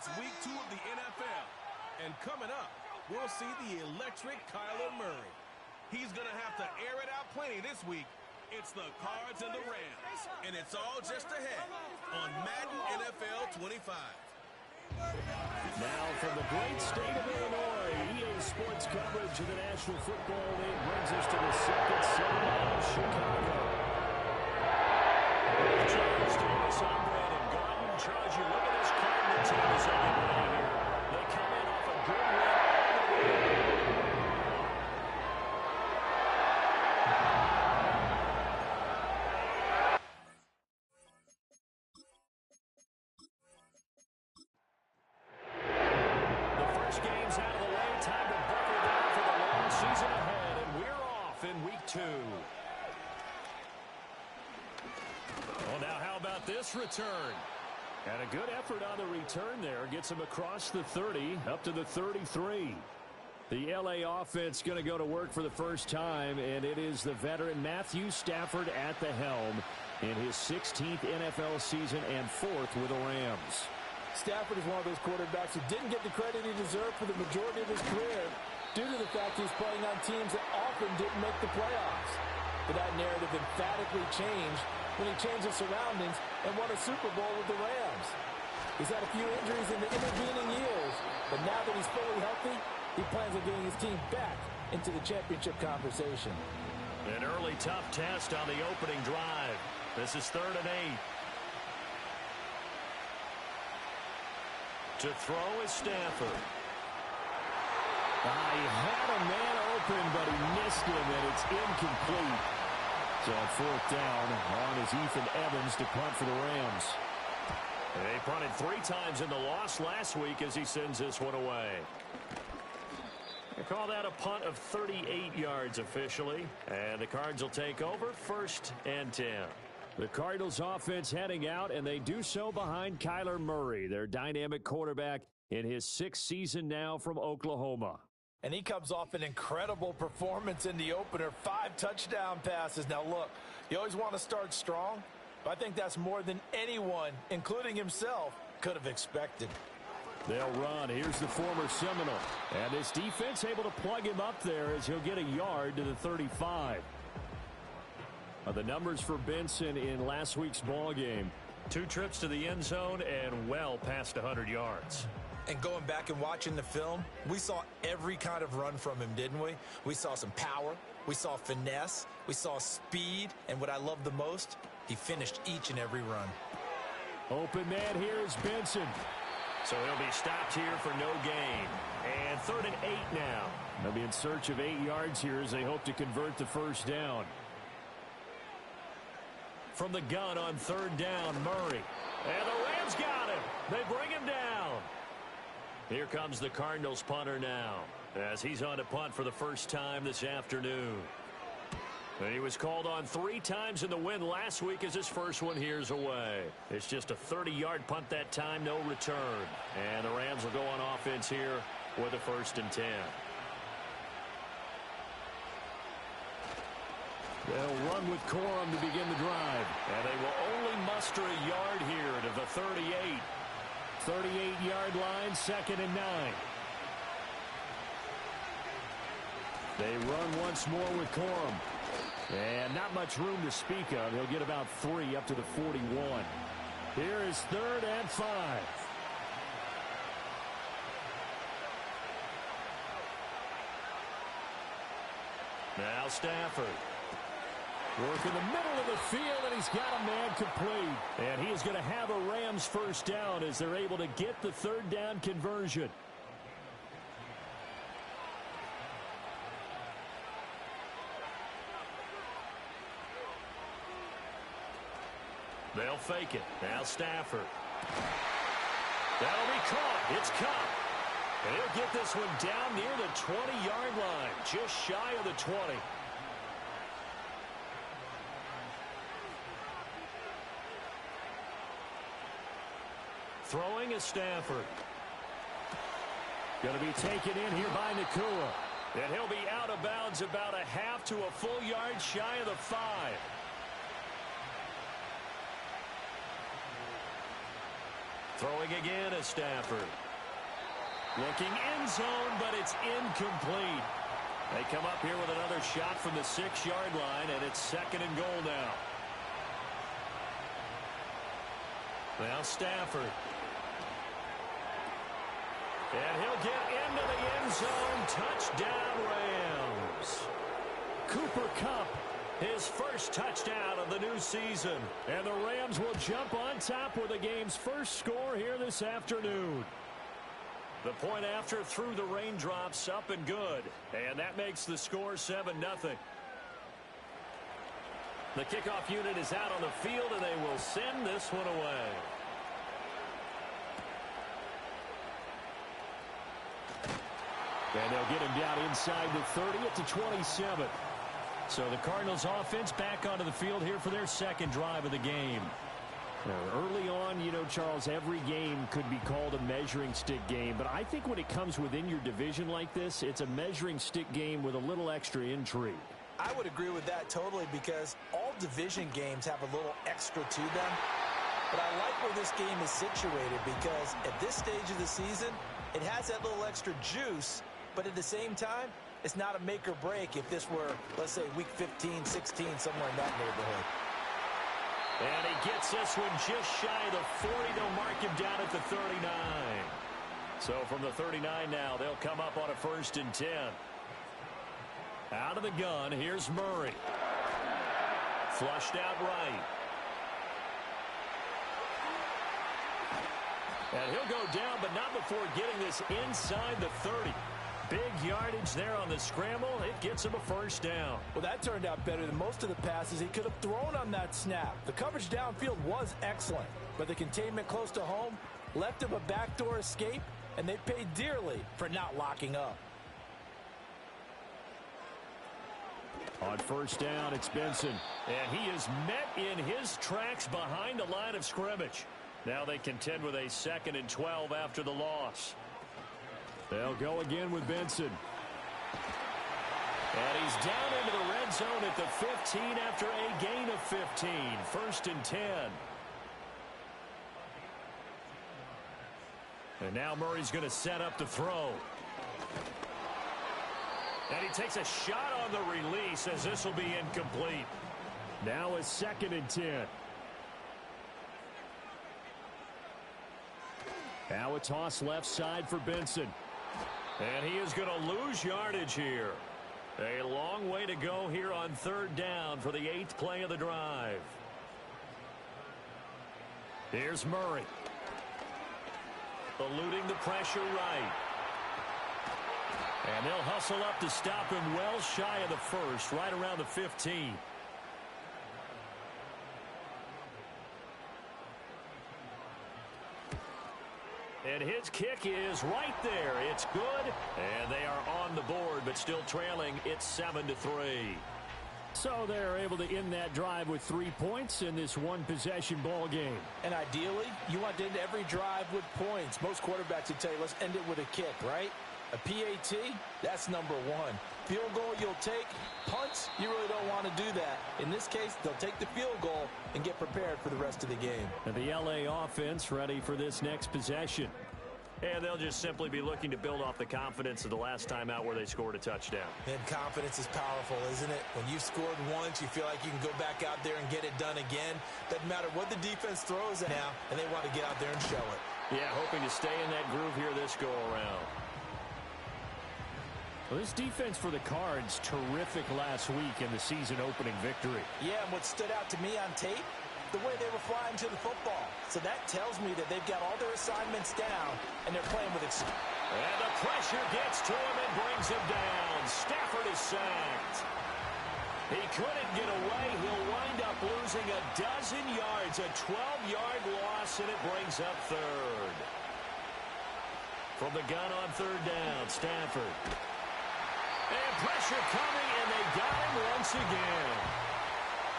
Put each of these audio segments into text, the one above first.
It's week 2 of the NFL. And coming up, we'll see the electric Kyler Murray. He's going to have to air it out plenty this week. It's the Cards and the Rams. And it's all just ahead on Madden NFL 25. Now from the great state of Illinois, EA Sports coverage of the National Football League brings us to the second city of Chicago. Charles Davis on Brandon Garden. Charles, you look at this Cardinal team as they get ready here. They come in off a good win on the road. This return. And a good effort on the return there. Gets him across the 30, up to the 33. The LA offense going to go to work for the first time, and it is the veteran Matthew Stafford at the helm in his 16th NFL season and 4th with the Rams. Stafford is one of those quarterbacks who didn't get the credit he deserved for the majority of his career due to the fact he's playing on teams that often didn't make the playoffs. But that narrative emphatically changed when he changed his surroundings and won a Super Bowl with the Rams. He's had a few injuries in the intervening years, but now that he's fully healthy, he plans on getting his team back into the championship conversation. An early tough test on the opening drive. This is 3rd and 8. To throw is Stafford. He had a man open, but he missed him, and it's incomplete. So 4th down on is Ethan Evans to punt for the Rams. They punted 3 times in the loss last week as he sends this one away. They call that a punt of 38 yards officially. And the Cards will take over 1st and 10. The Cardinals offense heading out, and they do so behind Kyler Murray, their dynamic quarterback in his 6th season now from Oklahoma. And he comes off an incredible performance in the opener, 5 touchdown passes. Now, look, you always want to start strong, but I think that's more than anyone, including himself, could have expected. They'll run. Here's the former Seminole. And this defense able to plug him up there as he'll get a yard to the 35. The numbers for Benson in last week's ball game. 2 trips to the end zone and well past 100 yards. And going back and watching the film, we saw every kind of run from him, didn't we? We saw some power, we saw finesse, we saw speed, and what I love the most, he finished each and every run. Open man here is Benson. So he'll be stopped here for no gain. And 3rd and 8 now. They'll be in search of 8 yards here as they hope to convert the first down. From the gun on 3rd down, Murray. And the Rams got him. They bring him down. Here comes the Cardinals punter now as he's on to punt for the first time this afternoon. And he was called on 3 times in the win last week as his first one here's away. It's just a 30-yard punt that time, no return. And the Rams will go on offense here with a 1st and 10. They'll run with Corum to begin the drive. And they will only muster a yard here to the 38. 38-yard line, 2nd and 9. They run once more with Corum. And not much room to speak of. He'll get about 3 up to the 41. Here is 3rd and 5. Now Stafford. Work in the middle of the field, and he's got a man complete. And he is going to have a Rams first down as they're able to get the 3rd down conversion. They'll fake it. Now Stafford. That'll be caught. It's caught. And he'll get this one down near the 20-yard line, just shy of the 20. Throwing is Stafford. Going to be taken in here by Nakua. And he'll be out of bounds about a half to a full yard shy of the 5. Throwing again is Stafford. Looking end zone, but it's incomplete. They come up here with another shot from the 6-yard line, and it's 2nd and goal now. Now Stafford. And he'll get into the end zone. Touchdown, Rams. Cooper Kupp, his first touchdown of the new season. And the Rams will jump on top with the game's first score here this afternoon. The point after through the raindrops, up and good. And that makes the score 7-0. The kickoff unit is out on the field, and they will send this one away. And they'll get him down inside the 30 at the 27. So the Cardinals offense back onto the field here for their second drive of the game. Now, early on, you know, Charles, every game could be called a measuring stick game. But I think when it comes within your division like this, it's a measuring stick game with a little extra intrigue. I would agree with that totally, because all division games have a little extra to them. But I like where this game is situated, because at this stage of the season, it has that little extra juice. But at the same time, it's not a make or break if this were, let's say, week 15, 16, somewhere in that neighborhood. And he gets this one just shy of the 40. They'll mark him down at the 39. So from the 39 now, they'll come up on a 1st and 10. Out of the gun, here's Murray. Flushed out right. And he'll go down, but not before getting this inside the 30. Big yardage there on the scramble. It gets him a 1st down. Well, that turned out better than most of the passes he could have thrown on that snap. The coverage downfield was excellent, but the containment close to home left him a backdoor escape, and they paid dearly for not locking up. On 1st down, it's Benson. And he is met in his tracks behind the line of scrimmage. Now they contend with a 2nd and 12 after the loss. They'll go again with Benson. And he's down into the red zone at the 15 after a gain of 15. 1st and 10. And now Murray's going to set up the throw. And he takes a shot on the release, as this will be incomplete. Now a 2nd and 10. Now a toss left side for Benson. And he is going to lose yardage here. A long way to go here on 3rd down for the 8th play of the drive. Here's Murray. Eluding the pressure right. And they'll hustle up to stop him well shy of the 1st, right around the 15. And his kick is right there. It's good. And they are on the board, but still trailing. It's 7-3. So they're able to end that drive with 3 points in this one-possession ball game. And ideally, you want to end every drive with points. Most quarterbacks would tell you, let's end it with a kick, right? A PAT, that's number 1. Field goal you'll take. Punts, you really don't want to do that. In this case, they'll take the field goal and get prepared for the rest of the game. And the LA offense ready for this next possession. And they'll just simply be looking to build off the confidence of the last time out where they scored a touchdown. And confidence is powerful, isn't it? When you've scored once, you feel like you can go back out there and get it done again. Doesn't matter what the defense throws at now, and they want to get out there and show it. Yeah, hoping to stay in that groove here this go-around. Well, this defense for the Cards, terrific last week in the season-opening victory. Yeah, and what stood out to me on tape, the way they were flying to the football. So that tells me that they've got all their assignments down, and they're playing with experience. And the pressure gets to him and brings him down. Stafford is sacked. He couldn't get away. He'll wind up losing a dozen yards, a 12-yard loss, and it brings up 3rd. From the gun on 3rd down, Stafford. And pressure coming, and they got him once again.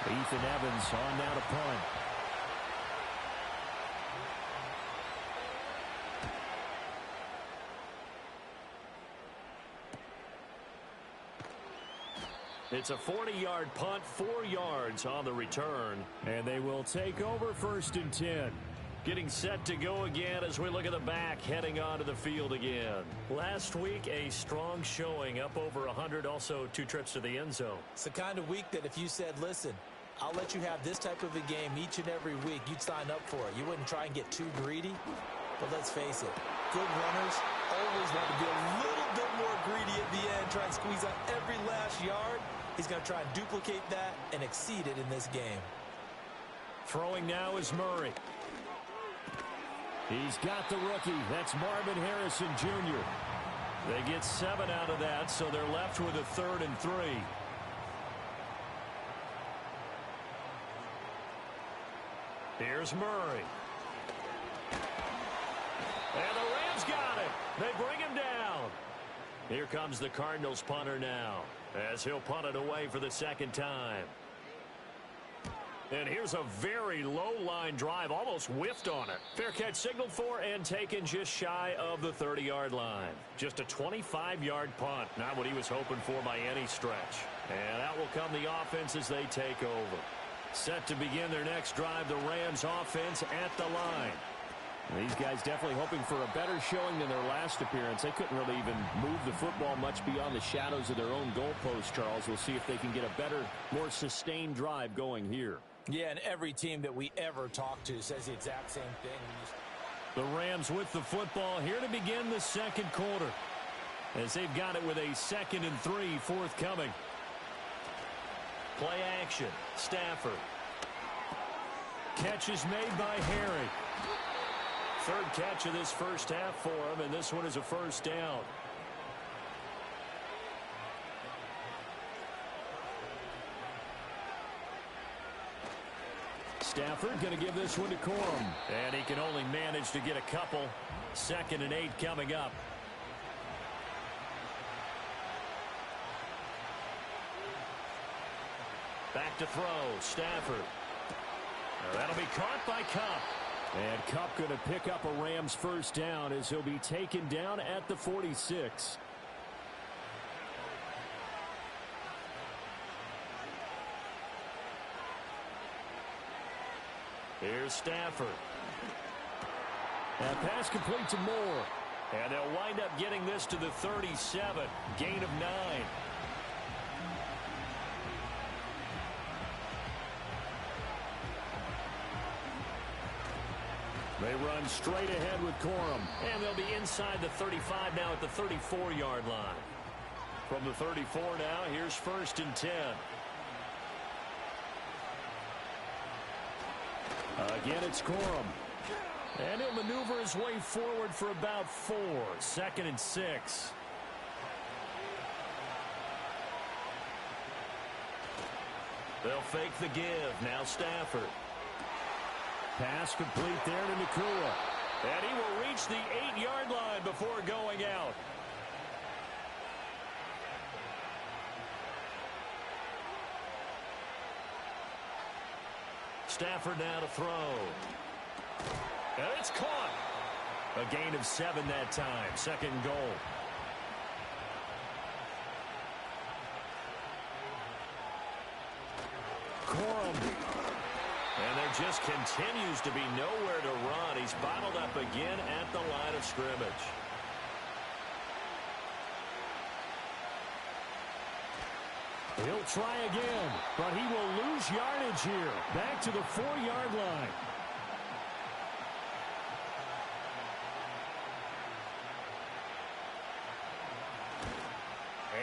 Ethan Evans on now to punt. It's a 40-yard punt, 4 yards on the return. And they will take over 1st and 10. Getting set to go again as we look at the back, heading onto the field again. Last week, a strong showing, up over 100, also 2 trips to the end zone. It's the kind of week that if you said, listen, I'll let you have this type of a game each and every week, you'd sign up for it. You wouldn't try and get too greedy. But let's face it, good runners always want to be a little bit more greedy at the end, try and squeeze out every last yard. He's going to try and duplicate that and exceed it in this game. Throwing now is Murray. He's got the rookie. That's Marvin Harrison Jr. They get 7 out of that, so they're left with a 3rd and 3. Here's Murray. And the Rams got it. They bring him down. Here comes the Cardinals punter now, as he'll punt it away for the 2nd time. And here's a very low-line drive, almost whiffed on it. Fair catch signaled for and taken just shy of the 30-yard line. Just a 25-yard punt, not what he was hoping for by any stretch. And out will come the offense as they take over. Set to begin their next drive, the Rams offense at the line. These guys definitely hoping for a better showing than their last appearance. They couldn't really even move the football much beyond the shadows of their own goalpost, Charles. We'll see if they can get a better, more sustained drive going here. Yeah, and every team that we ever talk to says the exact same thing. The Rams with the football here to begin the 2nd quarter, as they've got it with a 2nd and 3 forthcoming. Play action. Stafford. Catch is made by Harry. 3rd catch of this first half for him, and this one is a 1st down. Stafford going to give this one to Corum. And he can only manage to get a couple. 2nd and 8 coming up. Back to throw. Stafford. That'll be caught by Kupp. And Kupp going to pick up a Rams 1st down as he'll be taken down at the 46. Here's Stafford. And pass complete to Moore. And they'll wind up getting this to the 37. Gain of 9. They run straight ahead with Corum. And they'll be inside the 35 now at the 34-yard line. From the 34 now, here's 1st and 10. Again, it's Corum. And he'll maneuver his way forward for about 4. 2nd and 6. They'll fake the give. Now Stafford. Pass complete there to Nakua. And he will reach the 8-yard line before going out. Stafford now to throw. And it's caught. A gain of 7 that time. 2nd goal. Corum. And there just continues to be nowhere to run. He's bottled up again at the line of scrimmage. He'll try again, but he will lose yardage here. Back to the 4-yard line.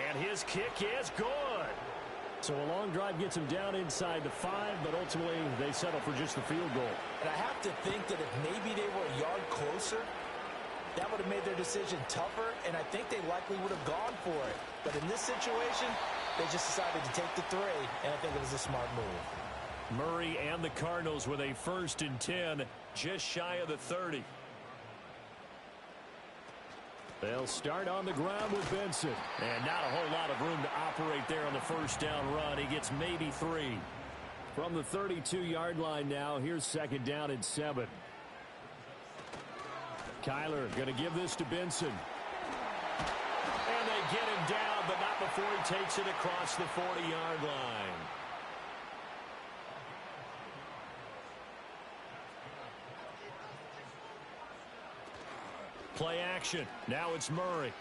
And his kick is good. So a long drive gets him down inside the 5, but ultimately they settle for just the field goal. And I have to think that if maybe they were a yard closer, that would have made their decision tougher, and I think they likely would have gone for it. But in this situation, they just decided to take the 3, and I think it was a smart move. Murray and the Cardinals with a 1st and 10, just shy of the 30. They'll start on the ground with Benson. And not a whole lot of room to operate there on the 1st down run. He gets maybe 3. From the 32-yard line now, here's 2nd down and 7. Kyler going to give this to Benson. And they get him down, but not before he takes it across the 40-yard line. Play action. Now it's Murray.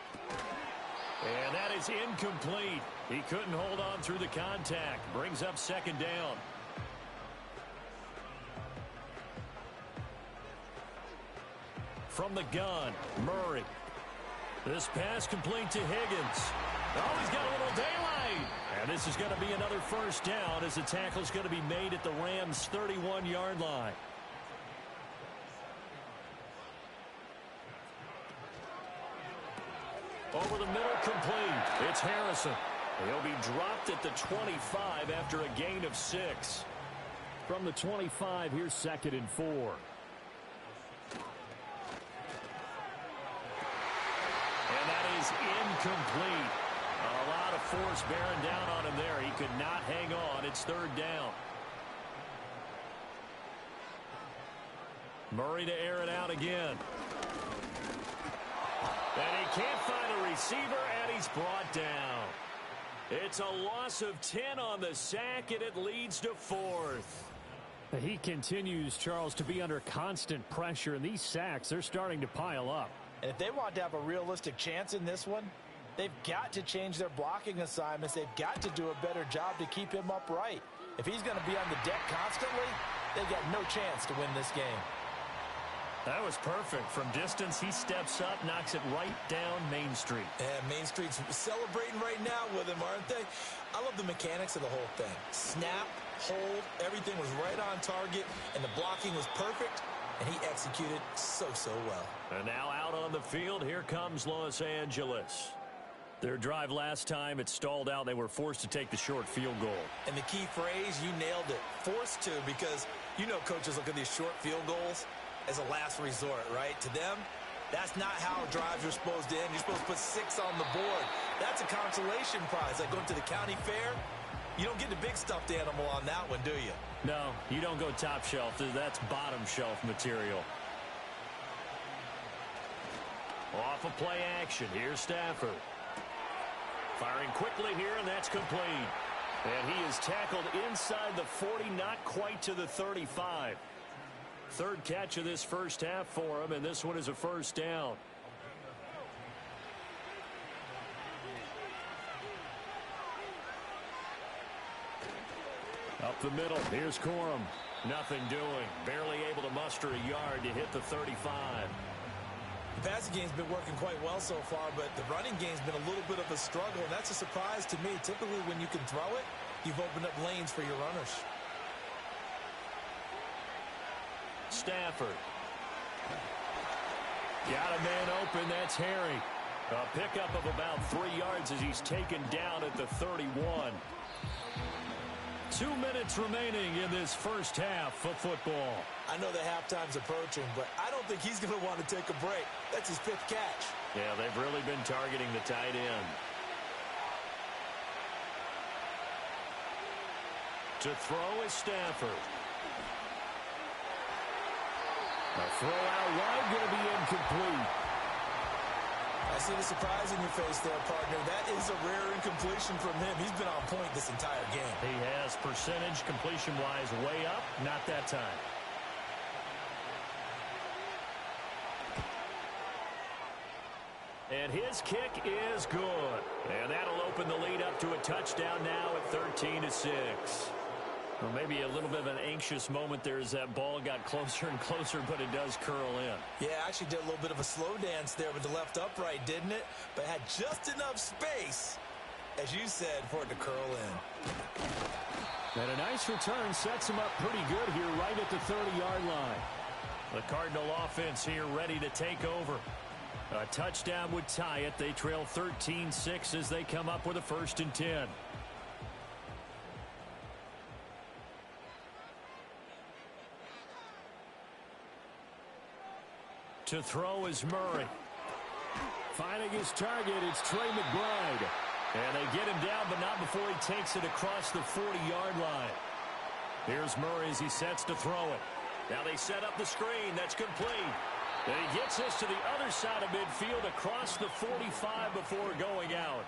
And that is incomplete. He couldn't hold on through the contact. Brings up second down. From the gun, Murray. This pass complete to Higgins. Oh, he's got a little daylight. And this is going to be another first down as the tackle's going to be made at the Rams' 31-yard line. Over the middle, complete. It's Harrison. He'll be dropped at the 25 after a gain of 6. From the 25, here's 2nd and 4. And that is incomplete. A lot of force bearing down on him there. He could not hang on. It's 3rd down. Murray to air it out again. And he can't find a receiver, and he's brought down. It's a loss of 10 on the sack, and it leads to 4th. He continues, Charles, to be under constant pressure, and these sacks, they're starting to pile up. And if they want to have a realistic chance in this one, they've got to change their blocking assignments. They've got to do a better job to keep him upright. If he's going to be on the deck constantly, they've got no chance to win this game. That was perfect. From distance, he steps up, knocks it right down Main Street. And Main Street's celebrating right now with him, aren't they? I love the mechanics of the whole thing. Snap, hold, everything was right on target, and the blocking was perfect, and he executed so well. And now out on the field, here comes Los Angeles. Their drive last time, it stalled out. They were forced to take the short field goal. And the key phrase, you nailed it, forced to, because you know coaches look at these short field goals as a last resort, right? To them, that's not how drives are supposed to end. You're supposed to put 6 on the board. That's a consolation prize. Like going to the county fair, you don't get the big stuffed animal on that one, do you? No, you don't go top shelf. That's bottom shelf material. Off of play action. Here's Stafford. Firing quickly here, and that's complete. And he is tackled inside the 40, not quite to the 35. 3rd catch of this first half for him, and this one is a first down. Up the middle, here's Corum. Nothing doing. Barely able to muster a yard to hit the 35. The passing game's been working quite well so far, but the running game's been a little bit of a struggle, and that's a surprise to me. Typically, when you can throw it, you've opened up lanes for your runners. Stafford. Got a man open. That's Harry. A pickup of about 3 yards as he's taken down at the 31. 2 minutes remaining in this first half of football. I know the halftime's approaching, but I don't think he's going to want to take a break. That's his 5th catch. Yeah, they've really been targeting the tight end. To throw is Stafford. A throw out wide, going to be incomplete. I see the surprise in your face there, partner. That is a rare incompletion from him. He's been on point this entire game. He has percentage completion-wise way up. Not that time. And his kick is good. And that'll open the lead up to a touchdown now at 13-6. Well, maybe a little bit of an anxious moment there as that ball got closer and closer, but it does curl in. Yeah, actually did a little bit of a slow dance there with the left upright, didn't it? But had just enough space, as you said, for it to curl in. And a nice return sets him up pretty good here right at the 30-yard line. The Cardinal offense here ready to take over. A touchdown would tie it. They trail 13-6 as they come up with a 1st and 10. To throw is Murray. Finding his target, it's Trey McBride. And they get him down, but not before he takes it across the 40-yard line. Here's Murray as he sets to throw it. Now they set up the screen. That's complete. And he gets this to the other side of midfield across the 45 before going out.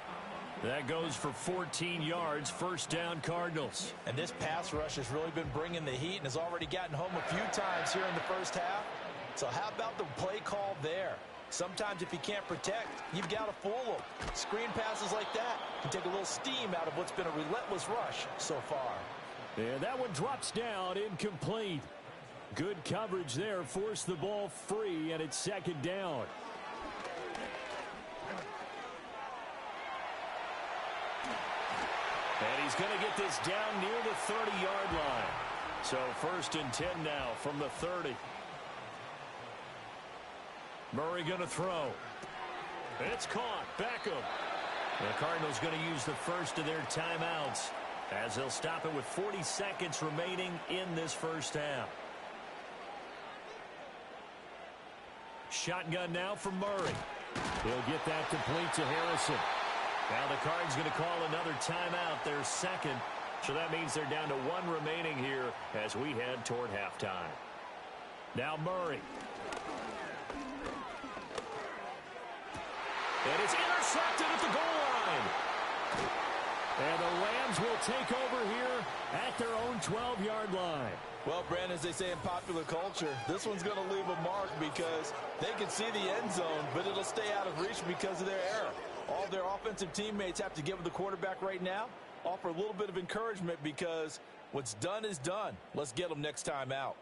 That goes for 14 yards. 1st down, Cardinals. And this pass rush has really been bringing the heat and has already gotten home a few times here in the first half. So how about the play call there? Sometimes if you can't protect, you've got to fool them. Screen passes like that can take a little steam out of what's been a relentless rush so far. And that one drops down, incomplete. Good coverage there, forced the ball free, and it's second down. And he's going to get this down near the 30-yard line. So 1st and 10 now from the 30. Murray going to throw. It's caught. Beckham. The Cardinals going to use the first of their timeouts as they'll stop it with 40 seconds remaining in this first half. Shotgun now from Murray. He'll get that complete to Harrison. Now the Cards going to call another timeout, their second. So that means they're down to 1 remaining here as we head toward halftime. Now Murray. And it's intercepted at the goal line. And the Rams will take over here at their own 12-yard line. Well, Brandon, as they say in popular culture, this one's going to leave a mark because they can see the end zone, but it'll stay out of reach because of their error. All their offensive teammates have to give the quarterback right now, offer a little bit of encouragement because what's done is done. Let's get them next time out.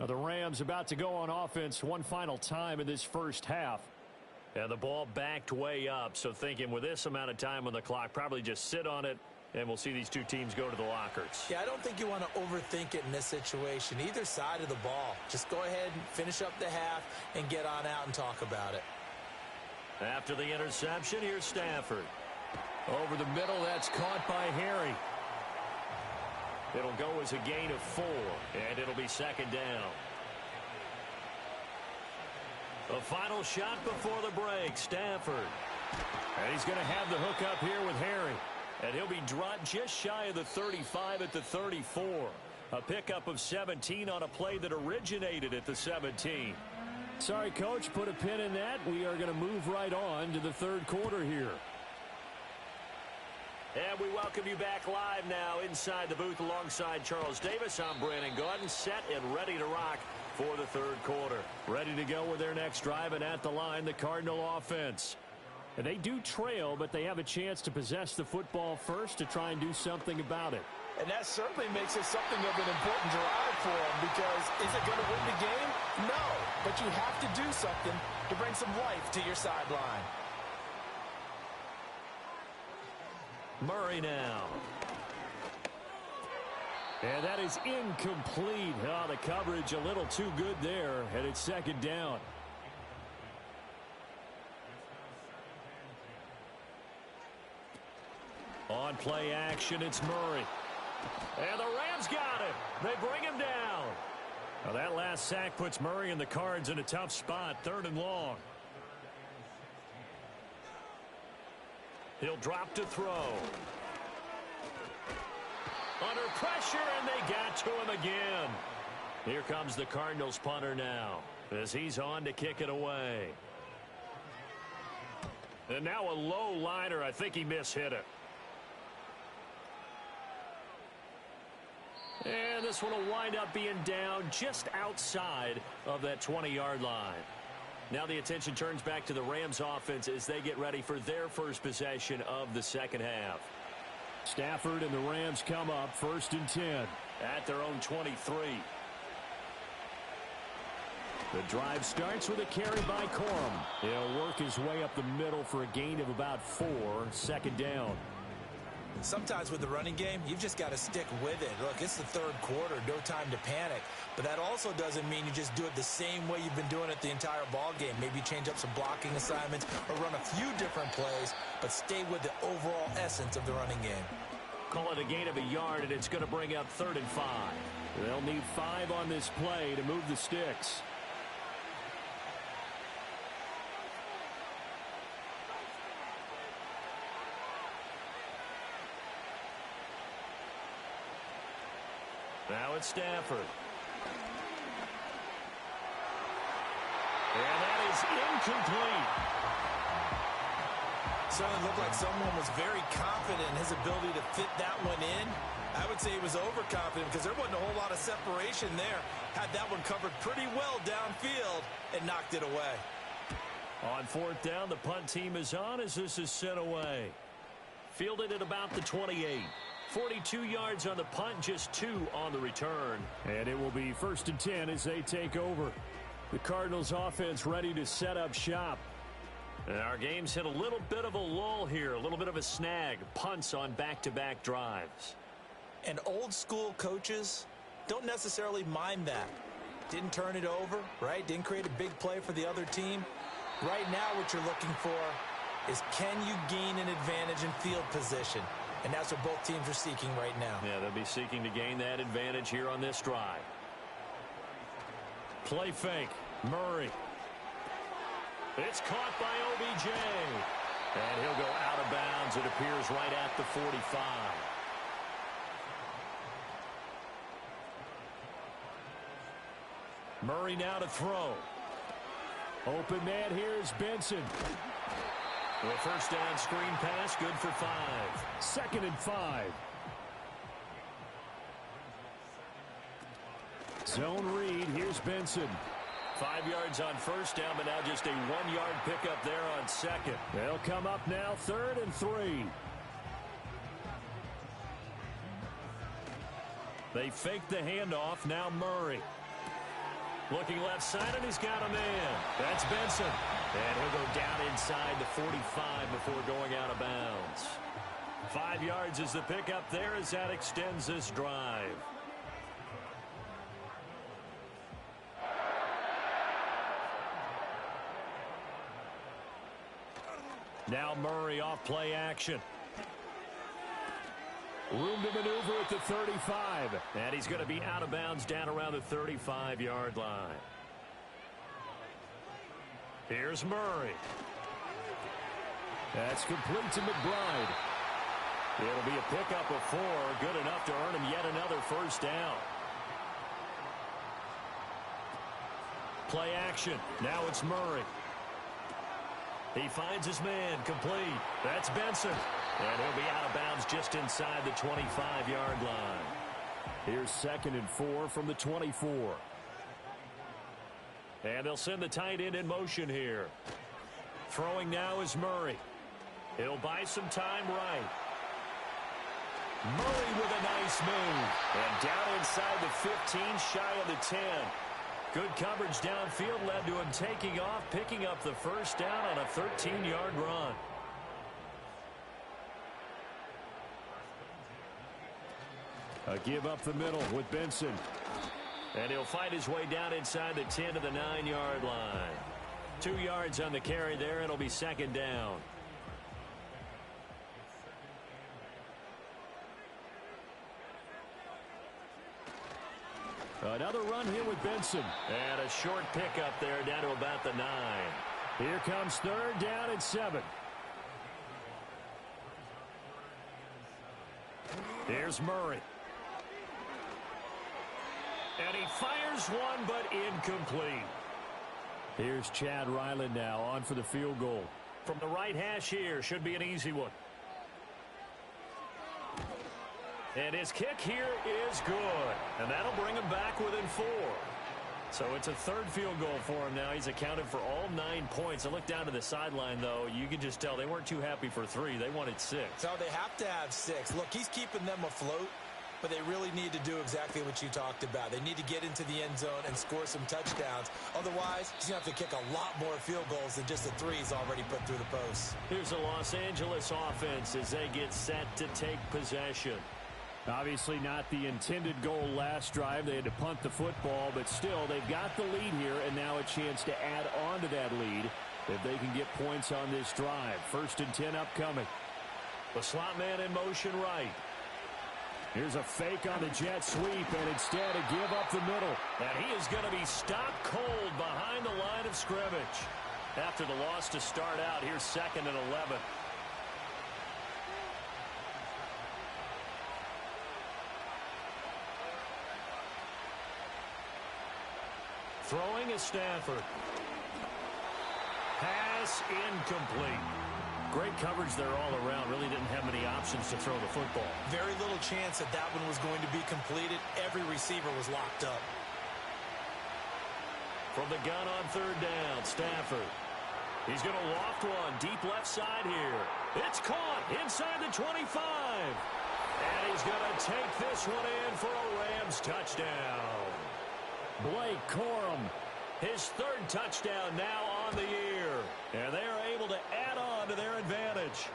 Now the Rams about to go on offense one final time in this first half. And the ball backed way up, so thinking with this amount of time on the clock, probably just sit on it, and we'll see these two teams go to the lockers. Yeah, I don't think you want to overthink it in this situation. Either side of the ball. Just go ahead and finish up the half and get on out and talk about it. After the interception, here's Stafford. Over the middle, that's caught by Harry. It'll go as a gain of 4, and it'll be second down. The final shot before the break, Stafford. And he's going to have the hook up here with Harry. And he'll be dropped just shy of the 35 at the 34. A pickup of 17 on a play that originated at the 17. Sorry, Coach, put a pin in that. We are going to move right on to the third quarter here. And we welcome you back live now inside the booth alongside Charles Davis. I'm Brandon Gaudin, set and ready to rock for the third quarter. Ready to go with their next drive, and at the line, the Cardinal offense. And they do trail, but they have a chance to possess the football first to try and do something about it. And that certainly makes it something of an important drive for them because is it going to win the game? No, but you have to do something to bring some life to your sideline. Murray now. And that is incomplete. Oh, the coverage a little too good there, and it's second down. On play action, it's Murray. And the Rams got him. They bring him down. Now that last sack puts Murray and the Cards in a tough spot, 3rd and long. He'll drop to throw. Under pressure, and they got to him again. Here comes the Cardinals punter now as he's on to kick it away. And now a low liner. I think he mishit it. And this one will wind up being down just outside of that 20-yard line. Now the attention turns back to the Rams offense as they get ready for their first possession of the second half. Stafford and the Rams come up 1st and 10 at their own 23. The drive starts with a carry by Corum. He'll work his way up the middle for a gain of about 4, second down. Sometimes with the running game, you've just got to stick with it. Look, it's the third quarter, no time to panic. But that also doesn't mean you just do it the same way you've been doing it the entire ball game. Maybe change up some blocking assignments or run a few different plays, but stay with the overall essence of the running game. Call it a gain of a yard, and it's going to bring up 3rd and 5. They'll need 5 on this play to move the sticks. Now it's Stafford. And that is incomplete. Certainly looked like someone was very confident in his ability to fit that one in. I would say he was overconfident because there wasn't a whole lot of separation there. Had that one covered pretty well downfield and knocked it away. On fourth down, the punt team is on as this is sent away. Fielded at about the 28. 42 yards on the punt, just 2 on the return. And it will be 1st and 10 as they take over. The Cardinals offense ready to set up shop. And our game's hit a little bit of a lull here, a little bit of a snag. Punts on back-to-back drives. And old school coaches don't necessarily mind that. Didn't turn it over, right? Didn't create a big play for the other team. Right now what you're looking for is can you gain an advantage in field position? And that's what both teams are seeking right now. Yeah, they'll be seeking to gain that advantage here on this drive. Play fake. Murray. It's caught by OBJ. And he'll go out of bounds. It appears right at the 45. Murray now to throw. Open man here is Benson. The first down screen pass, good for 5. 2nd and 5. Zone read. Here's Benson. 5 yards on first down, but now just a 1-yard pickup there on second. They'll come up now 3rd and 3. They fake the handoff. Now Murray. Looking left side, and he's got a man. That's Benson. And he'll go down inside the 45 before going out of bounds. 5 yards is the pickup there as that extends this drive. Now Murray off play action. Room to maneuver at the 35. And he's going to be out of bounds down around the 35-yard line. Here's Murray. That's complete to McBride. It'll be a pickup of 4. Good enough to earn him yet another first down. Play action. Now it's Murray. He finds his man. Complete. That's Benson. And he'll be out of bounds just inside the 25-yard line. Here's 2nd and 4 from the 24. And they'll send the tight end in motion here. Throwing now is Murray. He'll buy some time right. Murray with a nice move. And down inside the 15, shy of the 10. Good coverage downfield led to him taking off, picking up the first down on a 13-yard run. A give up the middle with Benson. And he'll fight his way down inside the 10 to the 9-yard line. 2 yards on the carry there. It'll be 2nd down. Another run here with Benson. And a short pickup there down to about the 9. Here comes 3rd down and 7. Here's Murray. And he fires one, but incomplete. Here's Chad Ryland now on for the field goal. From the right hash here, should be an easy one. And his kick here is good. And that'll bring him back within 4. So it's a 3rd field goal for him now. He's accounted for all 9 points. I look down to the sideline, though. You can just tell they weren't too happy for 3. They wanted 6. So they have to have 6. Look, he's keeping them afloat, but they really need to do exactly what you talked about. They need to get into the end zone and score some touchdowns. Otherwise, he's going to have to kick a lot more field goals than just the 3 he's already put through the post. Here's the Los Angeles offense as they get set to take possession. Obviously not the intended goal last drive. They had to punt the football, but still they've got the lead here and now a chance to add on to that lead if they can get points on this drive. 1st and 10 upcoming. The slot man in motion right. Here's a fake on the jet sweep, and instead a give up the middle. And he is going to be stopped cold behind the line of scrimmage. After the loss to start out, here's 2nd and 11. Throwing is Stafford. Pass incomplete. Great coverage there all around. Really didn't have many options to throw the football. Very little chance that that one was going to be completed. Every receiver was locked up. From the gun on third down, Stafford. He's going to loft one deep left side here. It's caught inside the 25. And he's going to take this one in for a Rams touchdown. Blake Corum, his third touchdown now on the year. And they are able to add on to their advantage.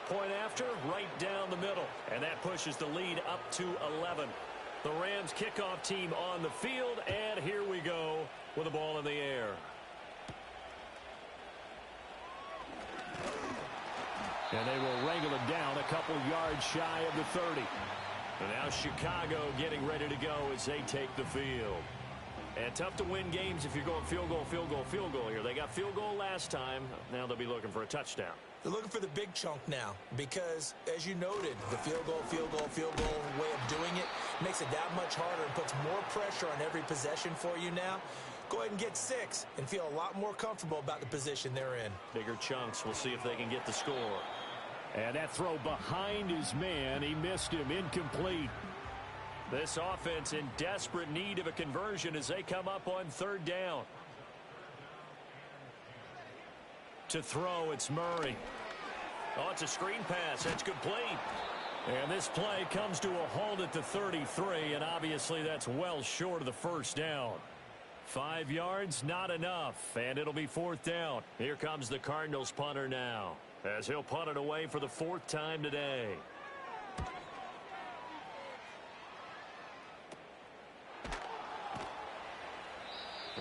Point after, right down the middle. And that pushes the lead up to 11. The Rams kickoff team on the field. And here we go with the ball in the air. And they will wrangle it down a couple yards shy of the 30. And now Chicago getting ready to go as they take the field. And tough to win games if you're going field goal, field goal, field goal here. They got field goal last time. Now they'll be looking for a touchdown. They're looking for the big chunk now because, as you noted, the field goal way of doing it makes it that much harder and puts more pressure on every possession for you now. Go ahead and get 6 and feel a lot more comfortable about the position they're in. Bigger chunks. We'll see if they can get the score. And that throw behind his man. He missed him. Incomplete. This offense in desperate need of a conversion as they come up on third down. To throw, it's Murray. Oh, it's a screen pass. That's complete. And this play comes to a halt at the 33, and obviously that's well short of the first down. 5 yards, not enough, and it'll be fourth down. Here comes the Cardinals punter now, as he'll punt it away for the 4th time today.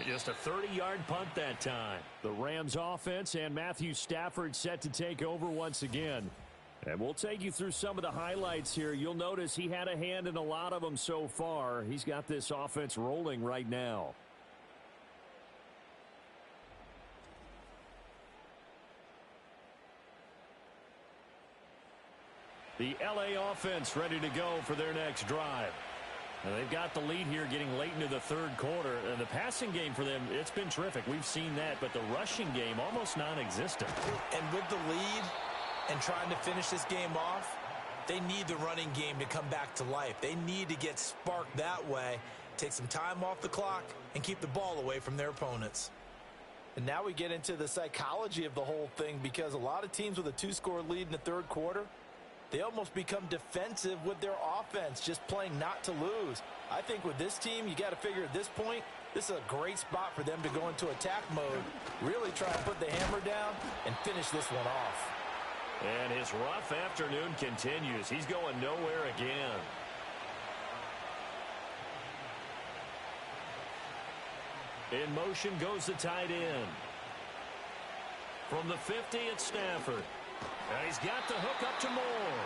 Just a 30-yard punt that time. The Rams offense and Matthew Stafford set to take over once again. And we'll take you through some of the highlights here. You'll notice he had a hand in a lot of them so far. He's got this offense rolling right now. The LA offense ready to go for their next drive. And they've got the lead here getting late into the third quarter. And the passing game for them, it's been terrific. We've seen that. But the rushing game, almost non-existent. And with the lead and trying to finish this game off, they need the running game to come back to life. They need to get sparked that way, take some time off the clock, and keep the ball away from their opponents. And now we get into the psychology of the whole thing, because a lot of teams with a 2-score lead in the third quarter, they almost become defensive with their offense, just playing not to lose. I think with this team, you got to figure at this point, this is a great spot for them to go into attack mode, really try and put the hammer down and finish this one off. And his rough afternoon continues. He's going nowhere again. In motion goes the tight end. From the 50, it's Stafford. And he's got the hook up to Moore.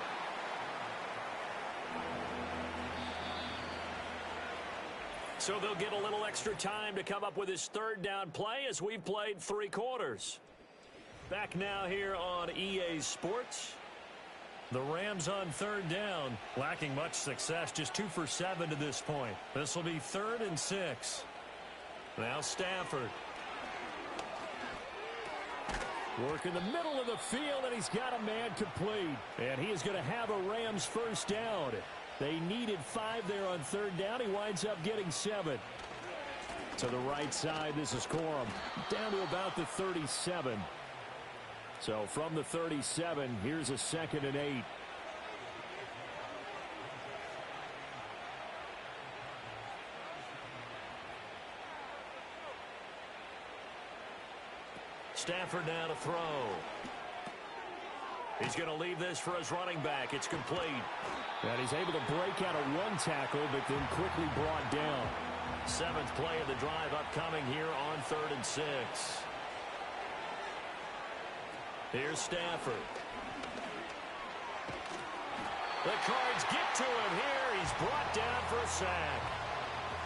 So they'll get a little extra time to come up with his third down play as we've played 3 quarters. Back now here on EA Sports. The Rams on third down, lacking much success, just 2 for 7 to this point. This will be 3rd and 6. Now Stafford. Work in the middle of the field, and he's got a man complete. And he is going to have a Rams first down. They needed 5 there on third down. He winds up getting 7. To the right side, this is Corum. Down to about the 37. So from the 37, here's a 2nd and 8. Stafford now to throw. He's going to leave this for his running back. It's complete. And he's able to break out of 1 tackle, but then quickly brought down. 7th play of the drive upcoming here on 3rd and 6. Here's Stafford. The Cards get to him here. He's brought down for a sack.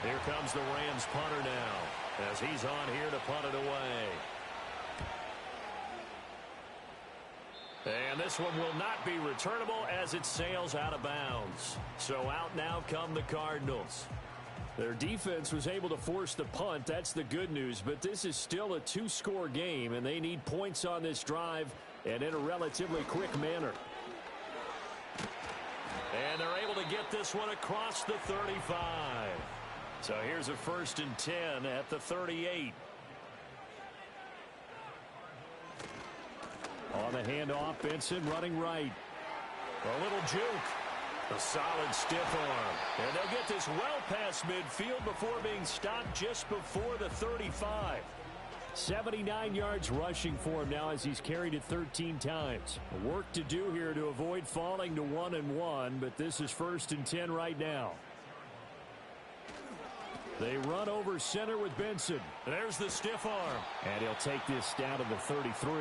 Here comes the Rams punter now as he's on here to punt it away. And this one will not be returnable as it sails out of bounds. So out now come the Cardinals. Their defense was able to force the punt. That's the good news. But this is still a 2-score game, and they need points on this drive and in a relatively quick manner. And they're able to get this one across the 35. So here's a 1st and 10 at the 38. On the handoff, Benson running right. A little juke. A solid stiff arm. And they'll get this well past midfield before being stopped just before the 35. 79 yards rushing for him now as he's carried it 13 times. Work to do here to avoid falling to 1-1, but this is 1st and 10 right now. They run over center with Benson. There's the stiff arm. And he'll take this down to the 33.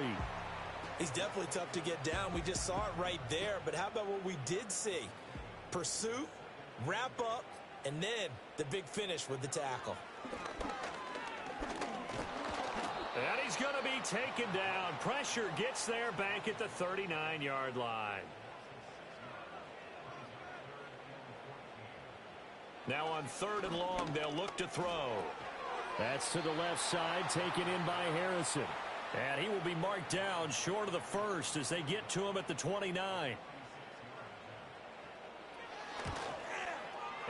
He's definitely tough to get down. We just saw it right there. But how about what we did see? Pursuit, wrap up, and then the big finish with the tackle. And he's going to be taken down. Pressure gets there back at the 39-yard line. Now on 3rd and long, they'll look to throw. That's to the left side, taken in by Harrison. And he will be marked down short of the 1st as they get to him at the 29.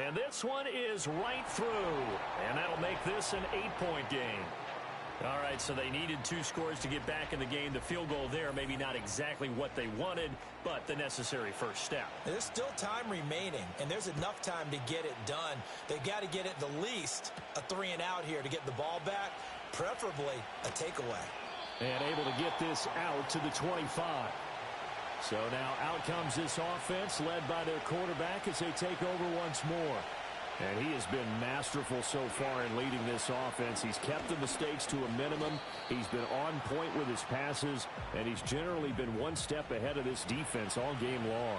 And this one is right through. And that'll make this an 8-point game. All right, so they needed 2 scores to get back in the game. The field goal there, maybe not exactly what they wanted, but the necessary first step. There's still time remaining, and there's enough time to get it done. They've got to get it the least a 3-and-out here to get the ball back, preferably a takeaway. And able to get this out to the 25. So now out comes this offense led by their quarterback as they take over once more. And he has been masterful so far in leading this offense. He's kept the mistakes to a minimum. He's been on point with his passes, and he's generally been one step ahead of this defense all game long.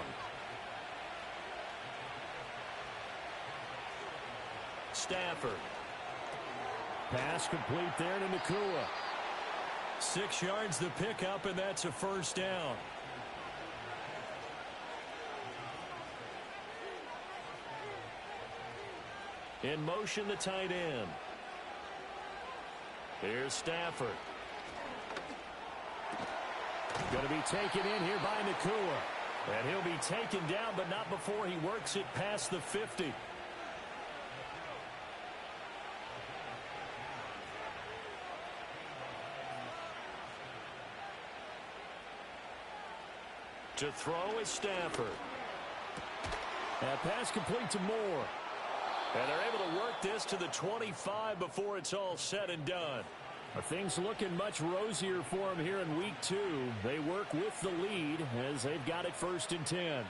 Stafford. Pass complete there to Nakua. 6 yards the pickup, and that's a 1st down. In motion, the tight end. Here's Stafford. Going to be taken in here by Nakua. And he'll be taken down, but not before he works it past the 50. To throw is Stafford. That pass complete to Moore. And they're able to work this to the 25 before it's all said and done. Things looking much rosier for them here in week 2. They work with the lead as they've got it 1st and 10.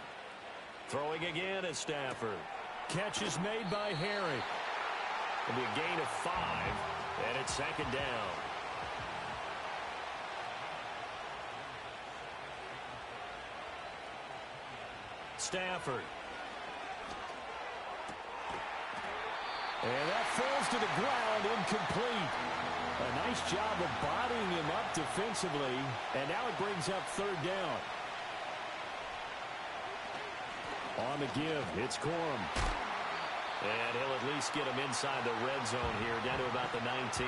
Throwing again is Stafford. Catch is made by Harry. It'll be a gain of 5, and it's 2nd down. Stafford. And that falls to the ground, incomplete. A nice job of bodying him up defensively, and now it brings up 3rd down. On the give, it's Corum. And he'll at least get him inside the red zone here, down to about the 19.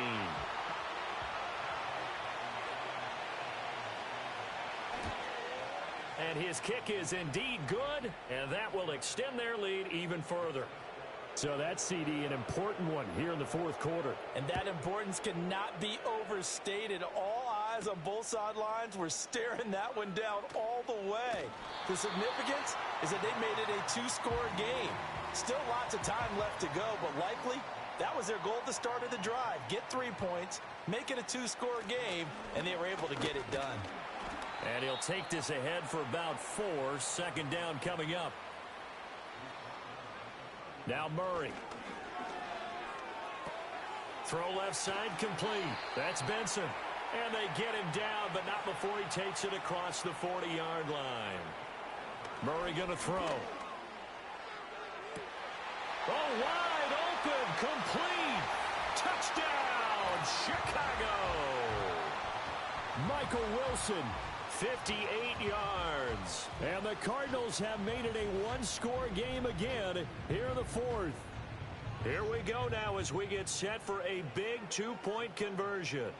And his kick is indeed good, and that will extend their lead even further. So that's, CD, an important one here in the 4th quarter. And that importance cannot be overstated. All eyes on both sidelines were staring that one down all the way. The significance is that they made it a 2-score game. Still lots of time left to go, but likely that was their goal at the start of the drive. Get 3 points, make it a 2-score game, and they were able to get it done. And he'll take this ahead for about 4. 2nd down coming up. Now Murray. Throw left side complete. That's Benson. And they get him down, but not before he takes it across the 40-yard line. Murray going to throw. Oh, wide open, complete. Touchdown, Chicago. Michael Wilson, 58 yards. And the Cardinals have made it a 1-score game again here in the 4th. Here we go now as we get set for a big 2-point conversion.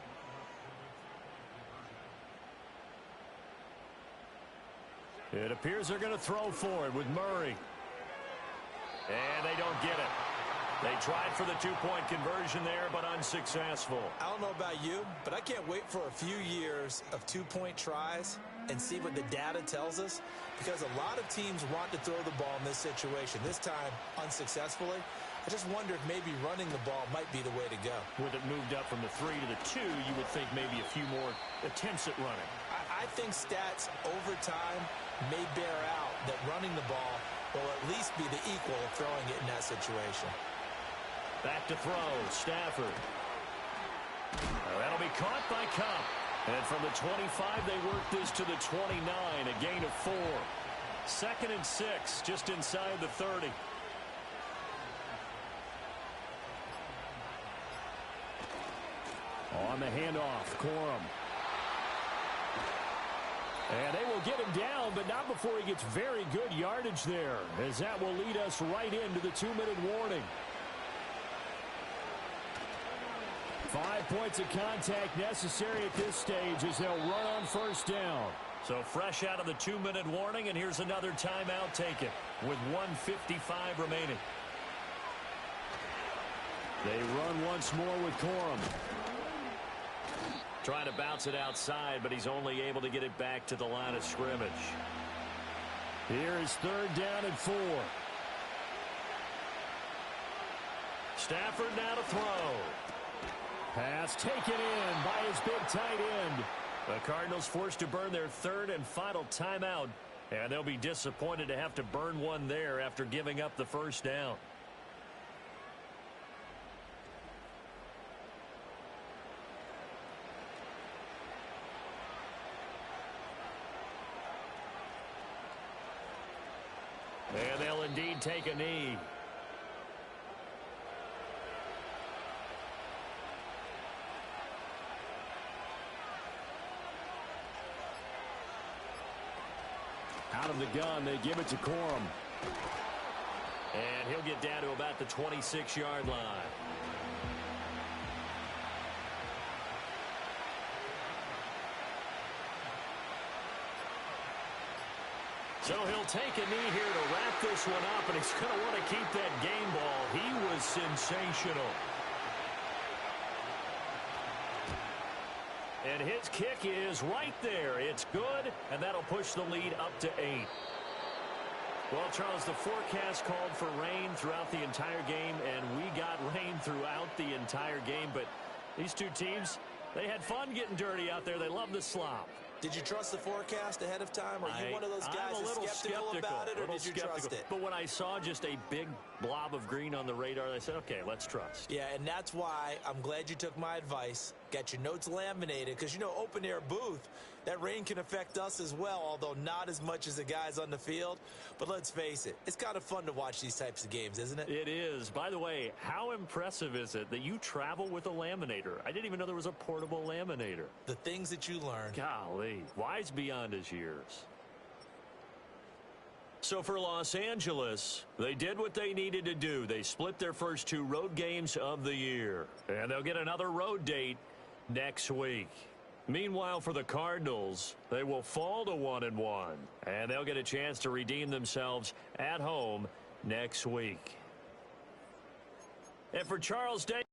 It appears they're going to throw for it with Murray. And they don't get it. They tried for the two-point conversion there, but unsuccessful. I don't know about you, but I can't wait for a few years of two-point tries and see what the data tells us, because a lot of teams want to throw the ball in this situation. This time, unsuccessfully. I just wonder if maybe running the ball might be the way to go. With it moved up from the 3 to the 2, you would think maybe a few more attempts at running. I think stats over time may bear out that running the ball will at least be the equal of throwing it in that situation. Back to throw, Stafford. That'll be caught by Cup. And from the 25, they work this to the 29, a gain of 4. 2nd and 6, just inside the 30. On the handoff, Corum. And they will get him down, but not before he gets very good yardage there, as that will lead us right into the 2-minute warning. 5 points of contact necessary at this stage as they'll run on first down. So fresh out of the 2-minute warning, and here's another timeout taken with 1:55 remaining. They run once more with Corum. Trying to bounce it outside, but he's only able to get it back to the line of scrimmage. Here is 3rd down and 4. Stafford now to throw. Pass taken in by his big tight end. The Cardinals forced to burn their 3rd and final timeout, and they'll be disappointed to have to burn one there after giving up the first down. And they'll indeed take a knee. Out of the gun, they give it to Corum. And he'll get down to about the 26-yard line. So he'll take a knee here to wrap this one up, and he's going to want to keep that game ball. He was sensational. And his kick is right there. It's good, and that'll push the lead up to 8. Well, Charles, the forecast called for rain throughout the entire game, and we got rain throughout the entire game. But these two teams, they had fun getting dirty out there. They love the slop. Did you trust the forecast ahead of time? Are you one of those guys that's skeptical about it, or did you trust it? But when I saw just a big blob of green on the radar, I said, okay, let's trust. Yeah, and that's why I'm glad you took my advice. Got your notes laminated, because, you know, open-air booth, that rain can affect us as well, although not as much as the guys on the field. But let's face it, it's kind of fun to watch these types of games, isn't it? It is. By the way, how impressive is it that you travel with a laminator? I didn't even know there was a portable laminator. The things that you learn. Golly, wise beyond his years. So for Los Angeles, they did what they needed to do. They split their first 2 road games of the year, and they'll get another road date next week. Meanwhile, for the Cardinals, they will fall to 1-1, and they'll get a chance to redeem themselves at home next week. And for Charles Day.